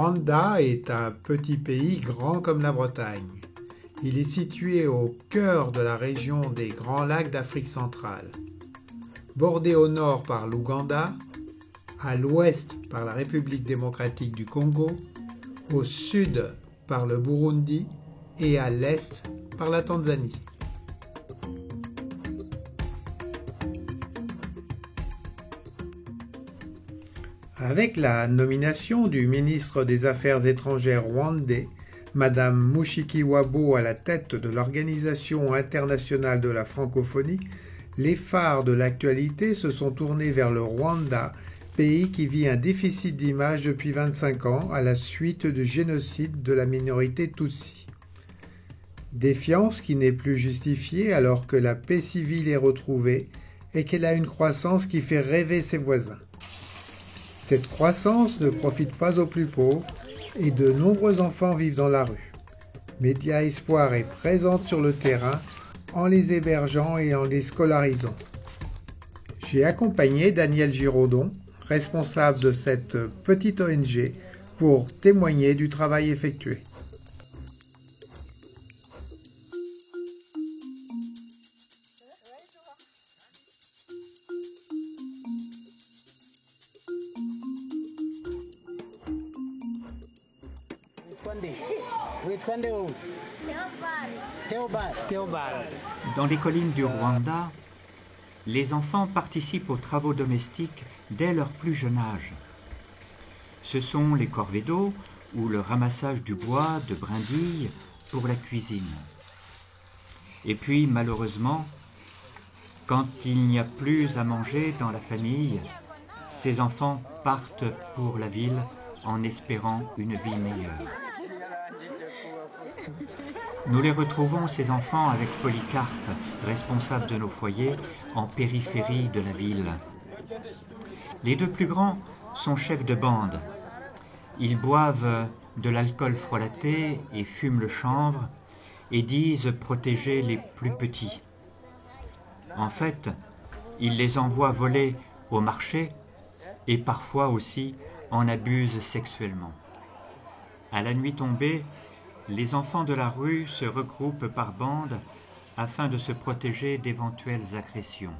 Rwanda est un petit pays grand comme la Bretagne. Il est situé au cœur de la région des Grands Lacs d'Afrique centrale. Bordé au nord par l'Ouganda, à l'ouest par la République démocratique du Congo, au sud par le Burundi et à l'est par la Tanzanie. Avec la nomination du ministre des Affaires étrangères rwandais, Madame Mushikiwabo à la tête de l'Organisation internationale de la francophonie, les phares de l'actualité se sont tournés vers le Rwanda, pays qui vit un déficit d'image depuis 25 ans à la suite du génocide de la minorité Tutsi. Défiance qui n'est plus justifiée alors que la paix civile est retrouvée et qu'elle a une croissance qui fait rêver ses voisins. Cette croissance ne profite pas aux plus pauvres et de nombreux enfants vivent dans la rue. Média Espoir est présente sur le terrain en les hébergeant et en les scolarisant. J'ai accompagné Daniel Giraudon, responsable de cette petite ONG, pour témoigner du travail effectué. Dans les collines du Rwanda, les enfants participent aux travaux domestiques dès leur plus jeune âge. Ce sont les corvées d'eau ou le ramassage du bois de brindilles pour la cuisine. Et puis, malheureusement, quand il n'y a plus à manger dans la famille, ces enfants partent pour la ville en espérant une vie meilleure. Nous les retrouvons, ces enfants, avec Polycarpe, responsable de nos foyers, en périphérie de la ville. Les deux plus grands sont chefs de bande. Ils boivent de l'alcool frelaté et fument le chanvre et disent protéger les plus petits. En fait, ils les envoient voler au marché et parfois aussi en abusent sexuellement. À la nuit tombée, les enfants de la rue se regroupent par bandes afin de se protéger d'éventuelles agressions.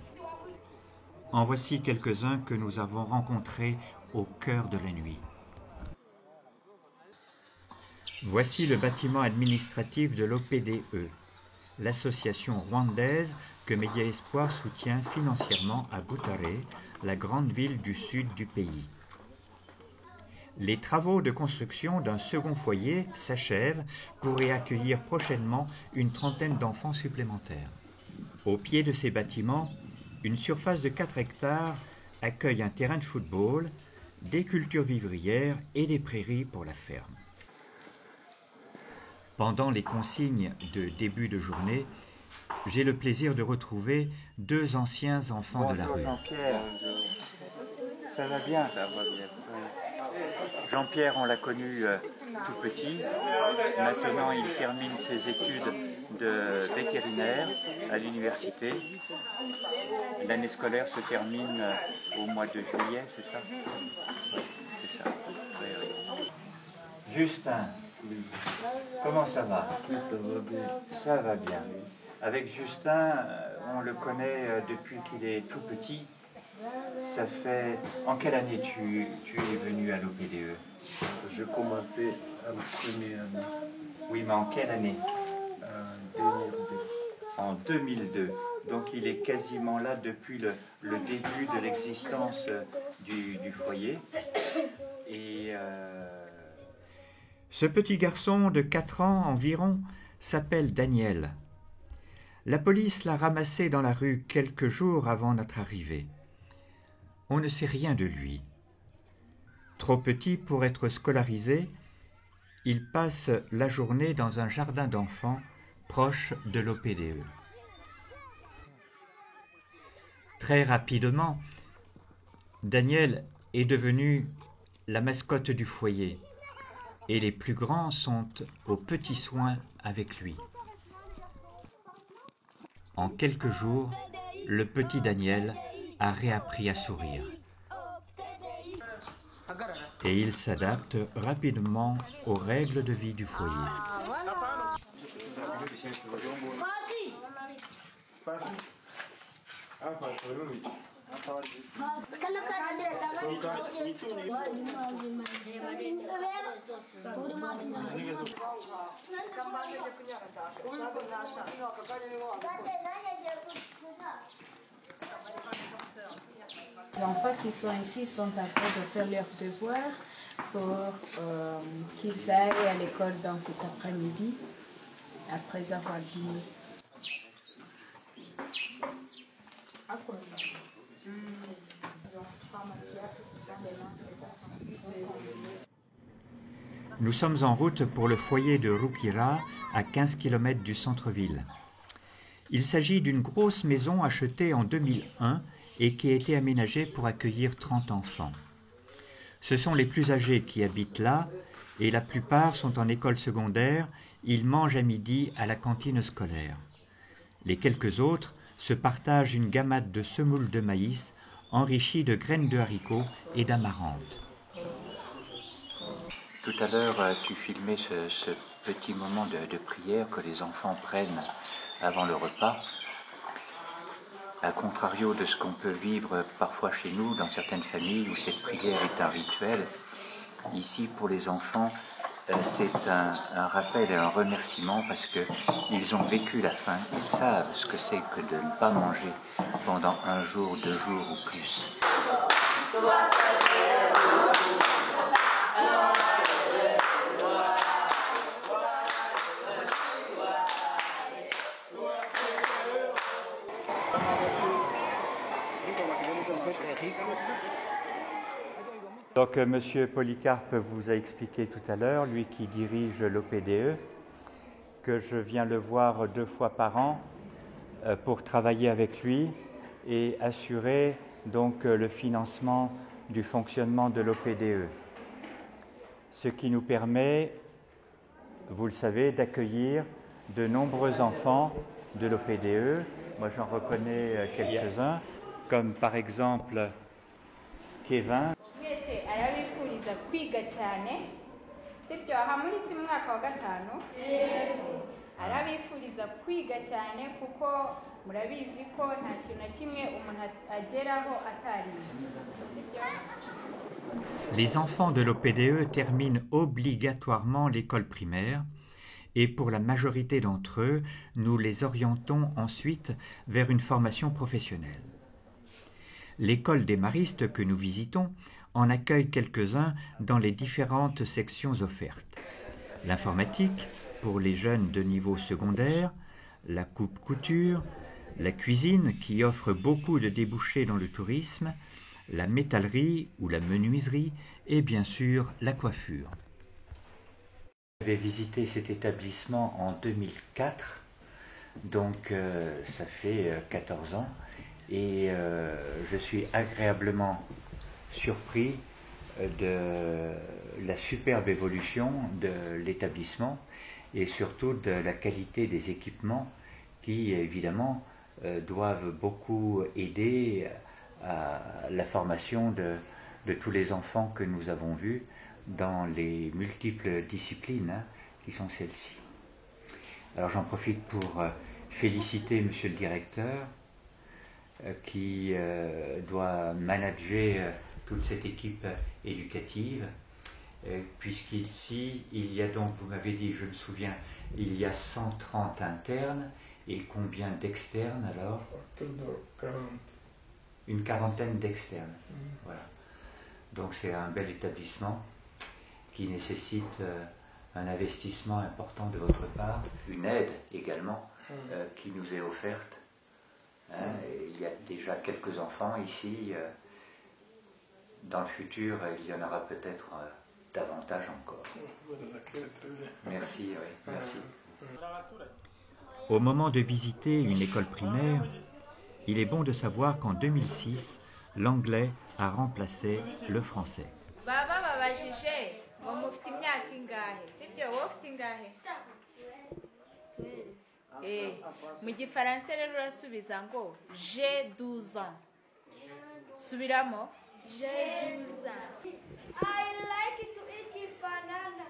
En voici quelques-uns que nous avons rencontrés au cœur de la nuit. Voici le bâtiment administratif de l'OPDE, l'association rwandaise que Média Espoir soutient financièrement à Butare, la grande ville du sud du pays. Les travaux de construction d'un second foyer s'achèvent pour y accueillir prochainement une trentaine d'enfants supplémentaires. Au pied de ces bâtiments, une surface de 4 hectares accueille un terrain de football, des cultures vivrières et des prairies pour la ferme. Pendant les consignes de début de journée, j'ai le plaisir de retrouver 2 anciens enfants de la rue. Jean-Pierre, ça va bien? Ça va bien. Jean-Pierre, on l'a connu tout petit. Maintenant, il termine ses études de vétérinaire à l'université. L'année scolaire se termine au mois de juillet, c'est ça? C'est ça. Oui. Justin, comment ça va? Oui, ça va bien. Ça va bien. Avec Justin, on le connaît depuis qu'il est tout petit. Ça fait... En quelle année tu es venu à l'OPDE? J'ai commencé à la première année. Oui, mais en quelle année? En 2002. En 2002. Donc il est quasiment là depuis le début de l'existence du foyer. Et Ce petit garçon de 4 ans environ s'appelle Daniel. La police l'a ramassé dans la rue quelques jours avant notre arrivée. On ne sait rien de lui. Trop petit pour être scolarisé, il passe la journée dans un jardin d'enfants proche de l'OPDE. Très rapidement, Daniel est devenu la mascotte du foyer et les plus grands sont aux petits soins avec lui. En quelques jours, le petit Daniel a réappris à sourire. et il s'adapte rapidement aux règles de vie du foyer. Les enfants qui sont ici sont en train de faire leurs devoirs pour qu'ils aillent à l'école dans cet après-midi, après avoir dîné. Nous sommes en route pour le foyer de Rukira, à 15 km du centre-ville. Il s'agit d'une grosse maison achetée en 2001 et qui a été aménagée pour accueillir 30 enfants. Ce sont les plus âgés qui habitent là et la plupart sont en école secondaire. Ils mangent à midi à la cantine scolaire. Les quelques autres se partagent une gamate de semoule de maïs enrichie de graines de haricots et d'amarante. Tout à l'heure, tu filmais ce petit moment de prière que les enfants prennent avant le repas. À contrario de ce qu'on peut vivre parfois chez nous, dans certaines familles où cette prière est un rituel, ici pour les enfants, c'est un rappel et un remerciement parce qu'ils ont vécu la faim, ils savent ce que c'est que de ne pas manger pendant 1 jour, 2 jours ou plus. Donc M. Polycarpe vous a expliqué tout à l'heure, lui qui dirige l'OPDE, que je viens le voir 2 fois par an pour travailler avec lui et assurer donc le financement du fonctionnement de l'OPDE. Ce qui nous permet, vous le savez, d'accueillir de nombreux enfants de l'OPDE. Moi j'en reconnais quelques-uns, comme par exemple Kevin. Arabifuriza kwiga cyane sibyo aha muri si mwaka wa 5 arabifuriza kwiga cyane kuko murabizi ko nta kintu na kimwe umuntu ageraho atarize sibyo. Les enfants de l'OPDE terminent obligatoirement l'école primaire et pour la majorité d'entre eux, nous les orientons ensuite vers une formation professionnelle. L'école des maristes que nous visitons en accueille quelques-uns dans les différentes sections offertes. L'informatique pour les jeunes de niveau secondaire, la coupe-couture, la cuisine qui offre beaucoup de débouchés dans le tourisme, la métallerie ou la menuiserie et bien sûr la coiffure. J'avais visité cet établissement en 2004, donc ça fait 14 ans et je suis agréablement surpris de la superbe évolution de l'établissement et surtout de la qualité des équipements qui évidemment doivent beaucoup aider à la formation de tous les enfants que nous avons vus dans les multiples disciplines qui sont celles-ci. Alors j'en profite pour féliciter monsieur le directeur qui doit manager toute cette équipe éducative, puisqu'ici, il y a donc, vous m'avez dit, je me souviens, il y a 130 internes, et combien d'externes alors? Une quarantaine d'externes. Voilà. Donc c'est un bel établissement qui nécessite un investissement important de votre part, une aide également qui nous est offerte. Il y a déjà quelques enfants ici. Dans le futur, il y en aura peut-être davantage encore. Merci, oui, merci. Au moment de visiter une école primaire, il est bon de savoir qu'en 2006, l'anglais a remplacé le français. Mu gifaransa rero urasubiza ngo j'ai 12 ans. Subiramo J'ai 12 ans. I like to eat banana.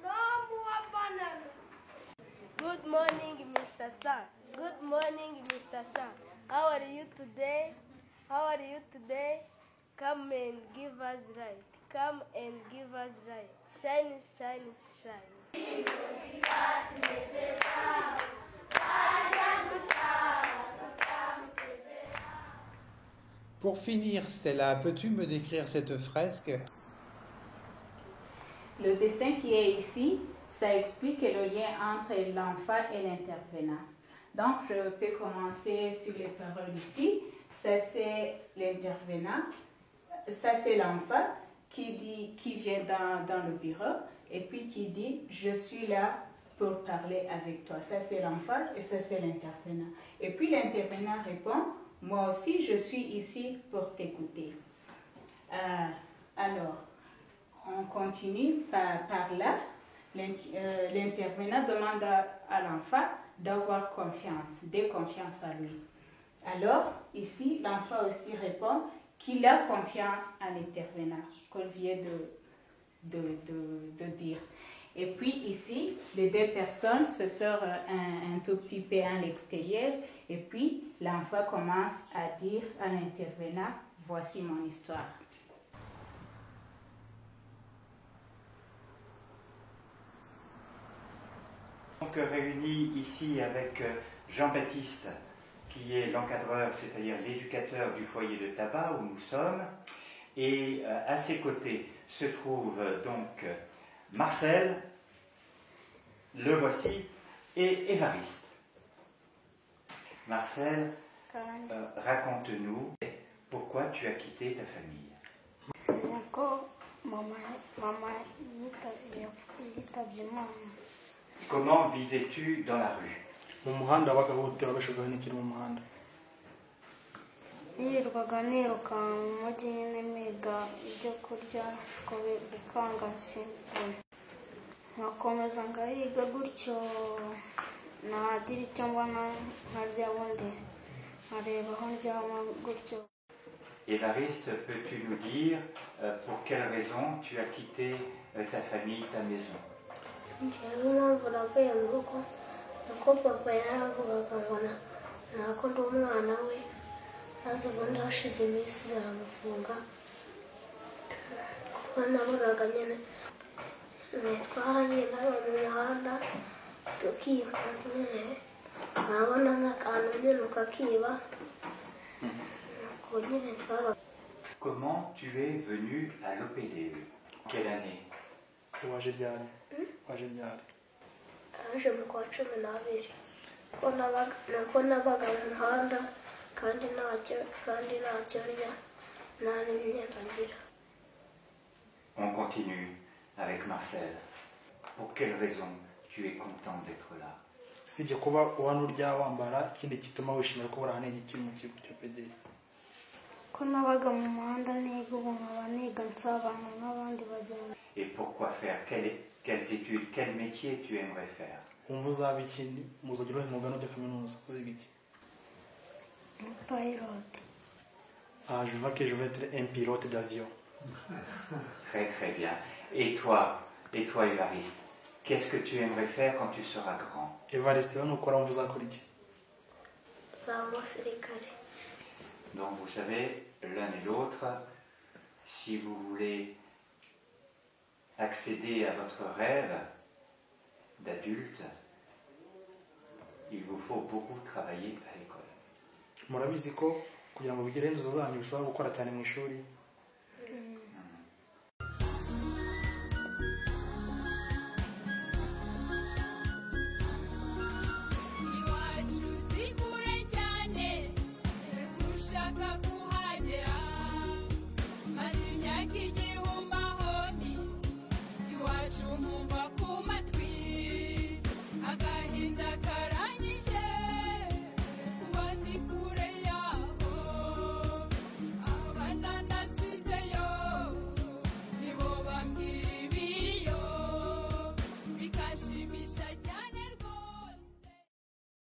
No more banana. Good morning, Mr. Sun. Good morning, Mr. Sun. How are you today? How are you today? Come and give us light. Come and give us light. Shine, shine, shine. Pour finir, Stella, peux-tu me décrire cette fresque? Le dessin qui est ici, ça explique le lien entre l'enfant et l'intervenant. Donc, je peux commencer sur les paroles ici. Ça, c'est l'intervenant. Ça, c'est l'enfant qui vient dans le bureau et puis qui dit « Je suis là pour parler avec toi ». Ça, c'est l'enfant et ça, c'est l'intervenant. Et puis, l'intervenant répond « Moi aussi, je suis ici pour t'écouter ». Alors, on continue par là. L'intervenant demande à l'enfant d'avoir confiance, de confiance à lui. Alors, ici, l'enfant aussi répond qu'il a confiance à l'intervenant, qu'on vient de dire. Et puis ici, les deux personnes se sortent un tout petit peu à l'extérieur, et puis l'enfant commence à dire à l'intervenant, voici mon histoire. Donc réunis ici avec Jean-Baptiste, qui est l'encadreur, c'est-à-dire l'éducateur du foyer de tabac où nous sommes, et à ses côtés se trouve donc Marcel, le voici, et Évariste. Marcel, raconte-nous pourquoi tu as quitté ta famille. Comment vivais-tu dans la rue? Nirirwaga niruka mu mujyi nyine niga ibyo kurya bikanga nsimbura nkakomeza ngahiga gutyo nagira icyo mbona nkarya ubundi nkareba aho ndyama gutyo. Évariste, peux-tu nous dire pour quelle raison tu as quitté ta famille, ta maison? Njyewe impamvu navuye mu rugo nuko papa yaravugaga ngo nako ndi umwana we maze ubundi hashize iminsi baramufunga kuko nabonaga nyine twaragiye mu muhanda tukiba nyine nkabona nk'akantu nyine ukakiba nuko nyine twaba. Comment tu es venu à l'OPDE? Quelle année? Aje mu kwa 12 ko nabaga mu muhanda kandi ntacyo ndya nta n'imyenda ngira. On continue avec Marcel. Pour quelle raison tu es content d'être là? Sibyo kuba ubana urya wambara ikindi kituma wishimira ko urahane ikiri mu kigo cyo PD. Ko nabaga mu muhanda niga ubu nkaba niga nsabana n'abandi bagenda. Et pourquoi faire? Quelles études, quel métier tu aimerais faire? Umva uzaba iki muzogira umugano de kaminuza uziga iki? Pilote. Ah, je vois que je vais être un pilote d'avion. Très très bien. Et toi Évariste, qu'est-ce que tu aimerais faire quand tu seras grand? Évariste, nous ukora umva uzakora iki? Nzaba umusirikare. Donc vous savez, l'un et l'autre, si vous voulez accéder à votre rêve d'adulte, il vous faut beaucoup travailler à l'école. Murabizi ko kugira ngo bigire inzozi zanyu bishobora gukora cyane mu ishuri